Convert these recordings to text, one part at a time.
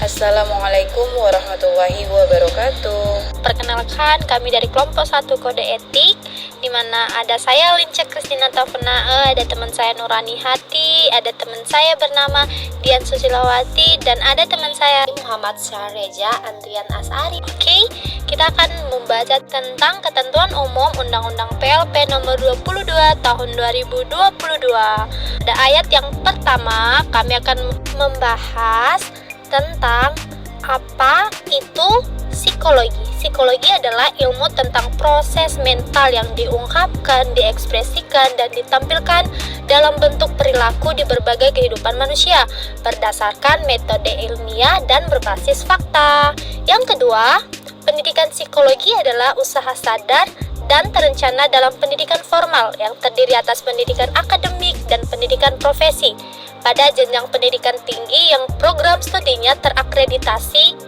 Assalamualaikum warahmatullahi wabarakatuh. Perkenalkan, kami dari kelompok 1 kode etik, di mana ada saya Lince Kristina Taufiqnae, ada teman saya Nurani Hati, ada teman saya bernama Dian Susilawati, dan ada teman saya Muhammad Syahreja Andrian Asari. Oke, kita akan membaca tentang ketentuan umum Undang-Undang PLP nomor 22 tahun 2022. Pada ayat yang pertama, kami akan membahas tentang apa itu psikologi. Psikologi adalah ilmu tentang proses mental yang diungkapkan, diekspresikan, dan ditampilkan dalam bentuk perilaku di berbagai kehidupan manusia berdasarkan metode ilmiah dan berbasis fakta. Yang kedua, pendidikan psikologi adalah usaha sadar dan terencana dalam pendidikan formal yang terdiri atas pendidikan akademik dan pendidikan profesi pada jenjang pendidikan tinggi yang program studinya terakreditasi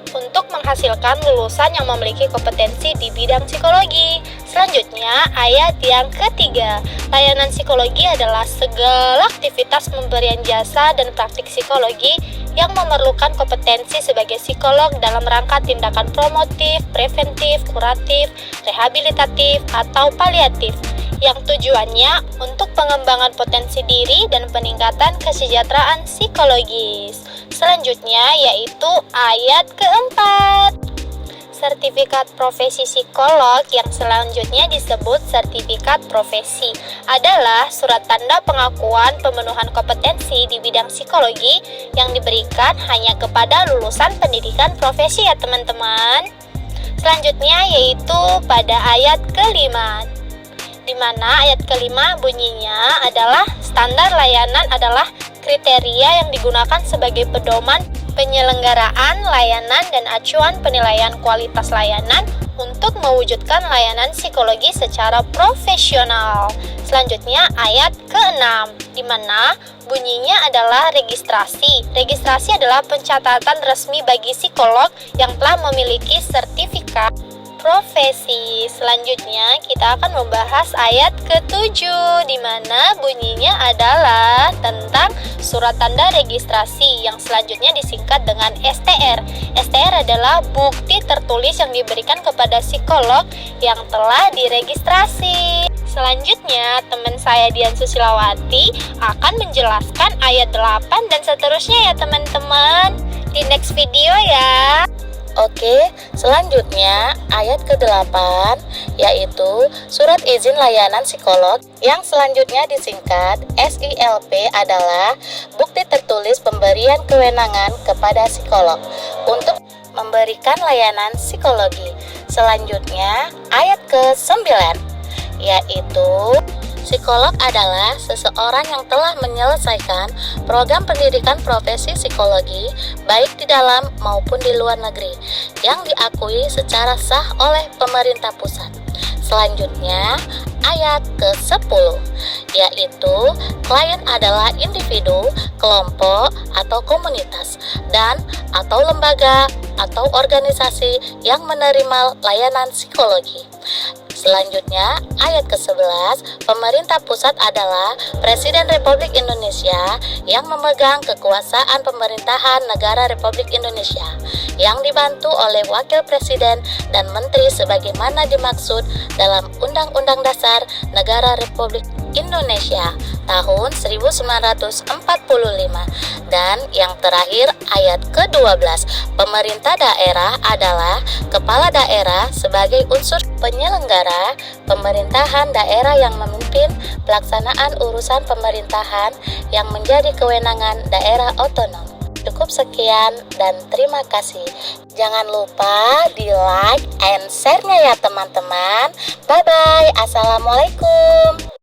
untuk menghasilkan lulusan yang memiliki kompetensi di bidang psikologi. Selanjutnya, ayat yang ketiga. Layanan psikologi adalah segala aktivitas pemberian jasa dan praktik psikologi yang memerlukan kompetensi sebagai psikolog dalam rangka tindakan promotif, preventif, kuratif, rehabilitatif, atau paliatif, yang tujuannya untuk pengembangan potensi diri dan peningkatan kesejahteraan psikologis. Selanjutnya yaitu ayat keempat. Sertifikat profesi psikolog yang selanjutnya disebut sertifikat profesi adalah surat tanda pengakuan pemenuhan kompetensi di bidang psikologi yang diberikan hanya kepada lulusan pendidikan profesi ya teman-teman. Selanjutnya yaitu pada ayat kelima, di mana ayat kelima bunyinya adalah standar layanan adalah kriteria yang digunakan sebagai pedoman penyelenggaraan layanan dan acuan penilaian kualitas layanan untuk mewujudkan layanan psikologi secara profesional. Selanjutnya ayat ke-6, di mana bunyinya adalah registrasi. Registrasi adalah pencatatan resmi bagi psikolog yang telah memiliki sertifikat profesi. Selanjutnya kita akan membahas ayat ke-7, di mana bunyinya adalah tentang surat tanda registrasi yang selanjutnya disingkat dengan STR. STR adalah bukti tertulis yang diberikan kepada psikolog yang telah diregistrasi. Selanjutnya, teman saya Dian Susilawati akan menjelaskan ayat 8 dan seterusnya ya teman-teman. Di next video ya. Oke, selanjutnya ayat ke-8 yaitu surat izin layanan psikolog yang selanjutnya disingkat SILP adalah bukti tertulis pemberian kewenangan kepada psikolog untuk memberikan layanan psikologi. Selanjutnya ayat ke-9 yaitu psikolog adalah seseorang yang telah menyelesaikan program pendidikan profesi psikologi baik di dalam maupun di luar negeri yang diakui secara sah oleh pemerintah pusat. Selanjutnya ayat ke-10 yaitu klien adalah individu, kelompok, atau komunitas dan atau lembaga atau organisasi yang menerima layanan psikologi. Selanjutnya, ayat ke-11, pemerintah pusat adalah Presiden Republik Indonesia yang memegang kekuasaan pemerintahan negara Republik Indonesia yang dibantu oleh Wakil Presiden dan Menteri sebagaimana dimaksud dalam Undang-Undang Dasar Negara Republik Indonesia tahun 1945. Dan yang terakhir ayat ke-12, pemerintah daerah adalah kepala daerah sebagai unsur penyelenggara pemerintahan daerah yang memimpin pelaksanaan urusan pemerintahan yang menjadi kewenangan daerah otonom. Cukup sekian dan terima kasih. Jangan lupa di like and share-nya ya teman-teman. Bye bye. Assalamualaikum.